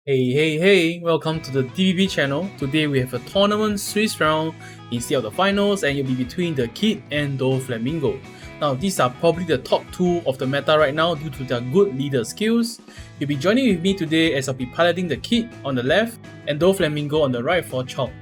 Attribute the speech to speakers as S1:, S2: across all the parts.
S1: Hey, welcome to the DBB channel. Today we have a tournament Swiss round instead of the finals, and you'll be between the Kid and Doflamingo. Now, these are probably the top two of the meta right now due to their good leader skills. You'll be joining with me today as I'll be piloting the Kid on the left and Doflamingo on the right for Chong.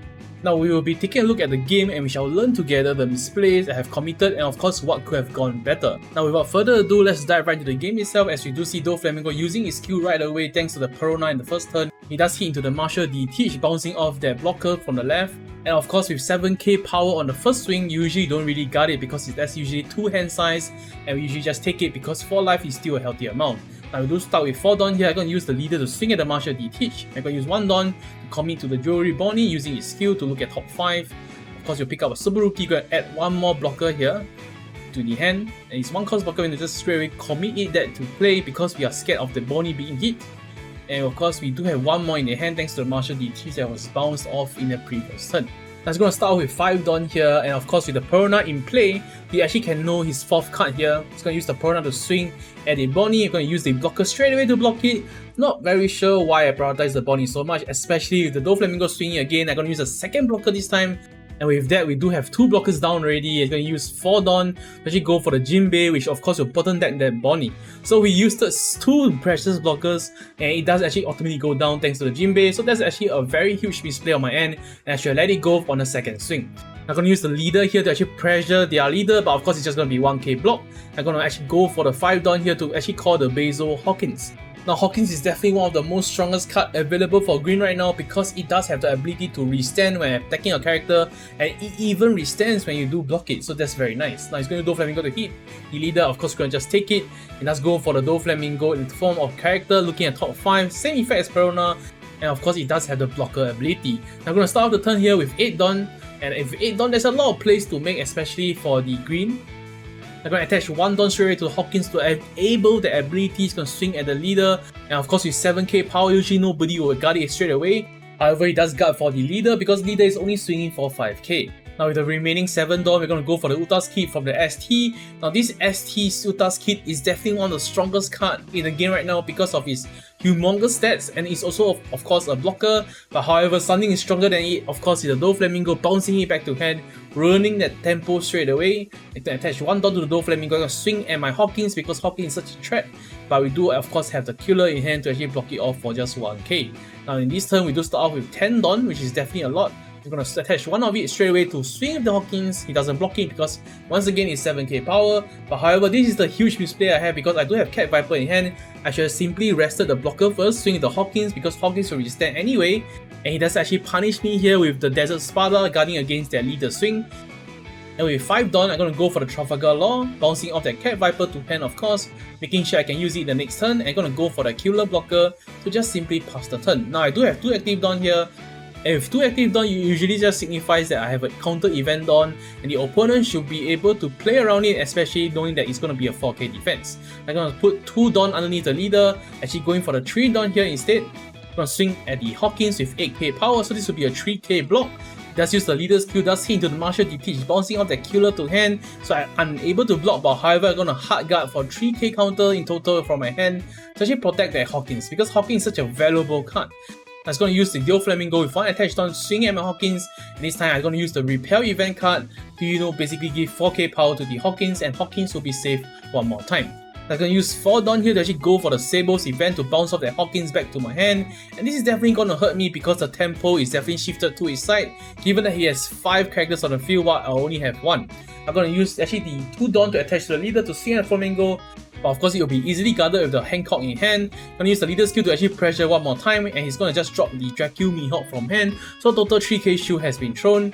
S1: Now, we will be taking a look at the game and we shall learn together the misplays I have committed and of course what could have gone better. Now, without further ado, let's dive right into the game itself as we do see Doflamingo using his skill right away thanks to the Perona in the first turn. He does hit into the Marshall D Teach, bouncing off that blocker from the left. And of course with 7k power on the first swing, you usually don't really guard it because that's usually 2 hand size and we usually just take it because 4 life is still a healthy amount. Now we do start with 4 Dawn here. I'm going to use the leader to swing at the Marshall D Teach. I'm going to use 1 Dawn to commit to the Jewelry Bonnie using his skill to look at top 5. Of course you'll pick up a Subaruki, going to add 1 more blocker here to the hand. And it's 1 cost blocker, we're going to just straight away commit that to play because we are scared of the Bonnie being hit. And of course we do have 1 more in the hand thanks to the Marshall D Teach that was bounced off in the previous turn. That's going to start with 5 Dawn here, and of course with the Perona in play, he actually can know his 4th card here. He's going to use the Perona to swing at a Bonnie. I'm going to use the blocker straight away to block it. Not very sure why I prioritize the Bonnie so much, especially with the Doflamingo swinging again. I'm going to use a second blocker this time. And with that, we do have 2 blockers down already. He's going to use 4 Dawn to actually go for the Jinbei, which of course will button deck that Bonnie. So we used 2 precious blockers, and it does actually ultimately go down thanks to the Jinbei. So that's actually a very huge misplay on my end, and I should let it go on the second swing. I'm going to use the leader here to actually pressure their leader, but of course it's just going to be 1k block. I'm going to actually go for the 5 Dawn here to actually call the Basil Hawkins. Now Hawkins is definitely one of the most strongest cards available for green right now because it does have the ability to restand when attacking a character, and it even restands when you do block it, so that's very nice. Now he's going to Doflamingo to hit. The leader of course going to just take it, and let's go for the Doflamingo in the form of character looking at top 5, same effect as Perona, and of course it does have the blocker ability. Now I'm going to start off the turn here with 8 Dawn, and with 8 Dawn there's a lot of plays to make, especially for the green. I'm going to attach 1 Dawn straight away to Hawkins to enable the ability. He's going to swing at the leader, and of course with 7k power, usually nobody will guard it straight away. However, he does guard for the leader because leader is only swinging for 5k. Now with the remaining 7 Dawn, we're going to go for the Uta's Kid from the ST. Now this ST Uta's Kid is definitely one of the strongest cards in the game right now because of his humongous stats, and it's also of course a blocker, but however something is stronger than it, of course, is the Doflamingo bouncing it back to hand, ruining that tempo straight away. I can attach 1 Dawn to the Doflamingo, I'm going to swing at my Hawkins because Hawkins is such a threat, but we do of course have the killer in hand to actually block it off for just 1k. Now in this turn we do start off with 10 Dawn, which is definitely a lot. We're going to attach 1 of it straight away to swing with the Hawkins. He doesn't block it because once again it's 7k power, but however this is the huge misplay I have because I do have Cat Viper in hand. I should have simply rested the blocker first, swing the Hawkins because Hawkins will restand anyway, and he does actually punish me here with the Desert Spada guarding against their leader swing. And with 5 Dawn, I'm going to go for the Trafalgar Law, bouncing off that Cat Viper to hand of course, making sure I can use it the next turn, and I'm going to go for the Killer Blocker to just simply pass the turn. Now I do have 2 active Dawn here, and with 2 active Dawn, it usually just signifies that I have a counter event Dawn, and the opponent should be able to play around it, especially knowing that it's going to be a 4k defense. I'm going to put 2 Dawn underneath the leader, actually going for the 3 Dawn here instead. I'm going to swing at the Hawkins with 8k power, so this will be a 3k block. Does use the leader's skill, does hit into the Marshall D Teach, bouncing off that killer to hand, so I'm unable to block, but however I'm going to hard guard for 3k counter in total from my hand to actually protect that Hawkins because Hawkins is such a valuable card. I was going to use the Doflamingo with 1 attached on, swing at my Hawkins, and this time I'm going to use the Repel event card to basically give 4k power to the Hawkins, and Hawkins will be safe 1 more time. I'm going to use 4 Dawn here to actually go for the Sabo's event to bounce off that Hawkins back to my hand, and this is definitely going to hurt me because the tempo is definitely shifted to his side, given that he has 5 characters on the field while I only have 1. I'm going to use actually the 2 Dawn to attach to the leader to swing at Flamingo, but of course it will be easily guarded with the Hancock in hand. I'm going to use the leader's skill to actually pressure 1 more time, and he's going to just drop the Dracul Mihawk from hand, so total 3k shield has been thrown.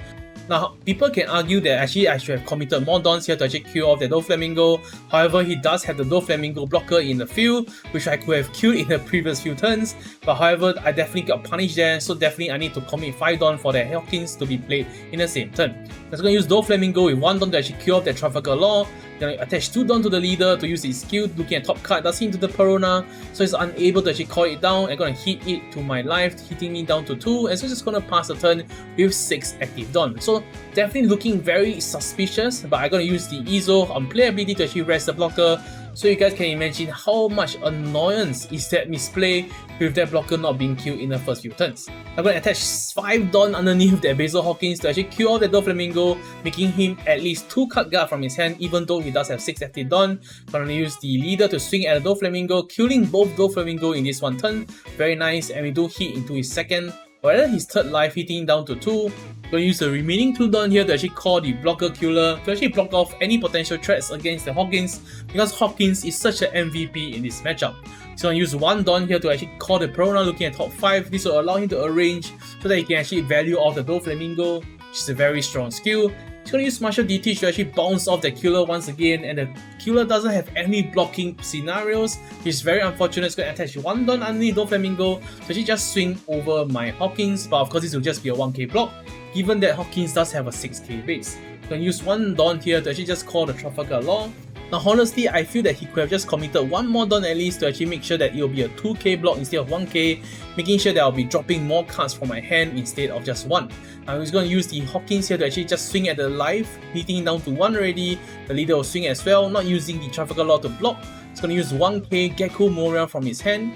S1: Now, people can argue that actually I should have committed more Dawns here to actually kill off the Doflamingo. However, he does have the Doflamingo blocker in the field, which I could have killed in the previous few turns. But however, I definitely got punished there, so definitely I need to commit 5 Dawn for the Hawkins to be played in the same turn. I'm going to use Doflamingo with 1 Dawn to actually kill off the Trafalgar Law. Then I attach 2 Dawn to the leader to use his skill, looking at top card, does hit into the Perona, so he's unable to actually call it down. I'm going to hit it to my life, hitting me down to 2, and so just going to pass the turn with 6 active Dawn. So definitely looking very suspicious, but I'm going to use the Izo on play ability to actually rest the blocker, So you guys can imagine how much annoyance is that misplay with that blocker not being killed in the first few turns. I'm going to attach 5 Dawn underneath that Basil Hawkins to actually kill off the Doflamingo, making him at least 2 card guard from his hand even though he does have 6 active Dawn. Going to use the leader to swing at the Doflamingo, killing both Doflamingo in this one turn. Very nice, and we do hit into his second, or rather his third life, hitting down to 2. Going to use the remaining 2 Dawn here to actually call the blocker killer to actually block off any potential threats against the Hawkins, because Hawkins is such an MVP in this matchup. So I'm going to use 1 Dawn here to actually call the Perona looking at top 5. This will allow him to arrange so that he can actually value off the Doflamingo, which is a very strong skill. He's going to use Martial DT to actually bounce off the killer once again, and the killer doesn't have any blocking scenarios, which is very unfortunate. It's going to attach 1 Dawn underneath Doflamingo to actually just swing over my Hawkins, but of course this will just be a 1k block, given that Hawkins does have a 6k base. I'm going to use 1 Dawn here to actually just call the Trafalgar Law. Now honestly, I feel that he could have just committed 1 more Dawn at least to actually make sure that it will be a 2k block instead of 1k, making sure that I'll be dropping more cards from my hand instead of just 1. Now he's going to use the Hawkins here to actually just swing at the life, hitting down to 1 already. The leader will swing as well, not using the Trafalgar Law to block. He's going to use 1k Gecko Moria from his hand.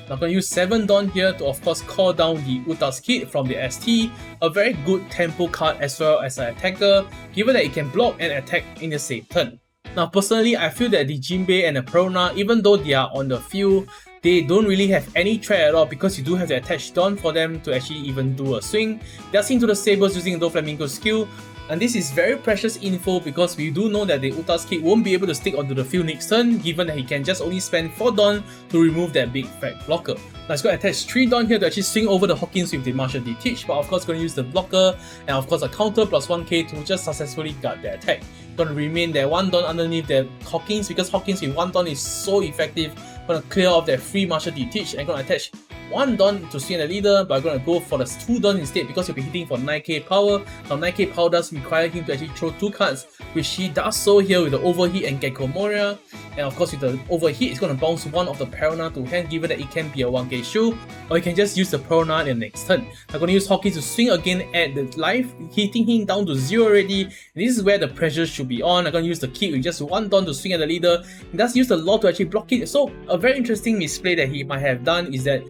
S1: Now I'm going to use 7 Dawn here to of course call down the Uta's Kid from the ST, a very good tempo card as well as an attacker, given that it can block and attack in the same turn. Now personally, I feel that the Jinbei and the Perona, even though they are on the field, they don't really have any threat at all because you do have the attached Dawn for them to actually even do a swing. They are seen to the Sabers using the Doflamingo skill, and this is very precious info because we do know that the Uta's Kid won't be able to stick onto the field next turn, given that he can just only spend 4 Dawn to remove that big fat blocker. Now it's going to attach 3 Dawn here to actually swing over the Hawkins with the Martial DT, but of course going to use the blocker and of course a counter plus 1k to just successfully guard the attack. Going to remain that 1 Dawn underneath the Hawkins because Hawkins with 1 Dawn is so effective. Going to clear off that free Martial DT and going to attach 1 Dawn to swing the leader, but I'm going to go for the 2 Dawn instead because he'll be hitting for 9k power. Now 9k power does require him to actually throw 2 cards, which he does so here with the Overheat and Gecko Moria. And of course with the Overheat, it's going to bounce 1 of the Perona to hand, given that it can be a 1k shield, or you can just use the Perona in the next turn. I'm going to use Hawkins to swing again at the life, hitting him down to 0 already. And this is where the pressure should be on. I'm going to use the Kid with just 1 Dawn to swing at the leader. He does use the Law to actually block it. So a very interesting misplay that he might have done is that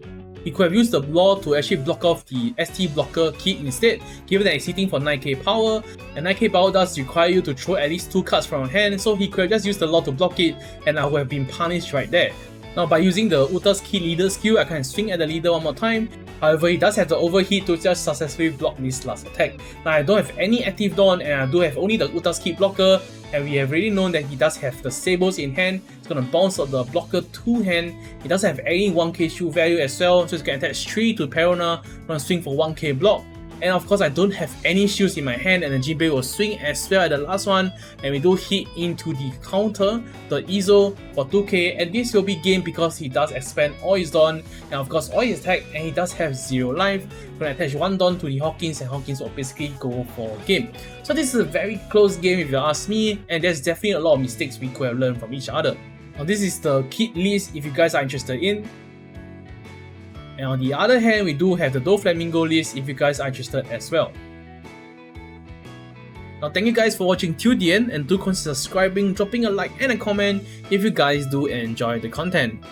S1: he could have used the Law to actually block off the ST blocker Kid instead, given that it's hitting for 9k power, and 9k power does require you to throw at least 2 cards from your hand, so he could have just used the Law to block it and I would have been punished right there. Now by using the Uta's Kid leader skill, I can swing at the leader 1 more time. However, he does have the Overheat to just successfully block this last attack. Now I don't have any active Dawn and I do have only the Uta's Kid blocker, and we have already known that he does have the Sables in hand. It's going to bounce on the blocker 2 hand. He doesn't have any 1k shield value as well, so it's going to attach 3 to Perona, going to swing for 1k block. And of course I don't have any shields in my hand, and the Jinbei will swing as well at the last one, and we do hit into the counter, the Izo for 2k, and this will be game because he does expand all his Dawn and of course all his attack, and he does have 0 life. Going to attach 1 Dawn to the Hawkins and Hawkins will basically go for game. So this is a very close game if you ask me, and there's definitely a lot of mistakes we could have learned from each other. Now this is the kit list if you guys are interested in. And on the other hand, we do have the Doflamingo list if you guys are interested as well. Now thank you guys for watching till the end, and do consider subscribing, dropping a like and a comment if you guys do enjoy the content.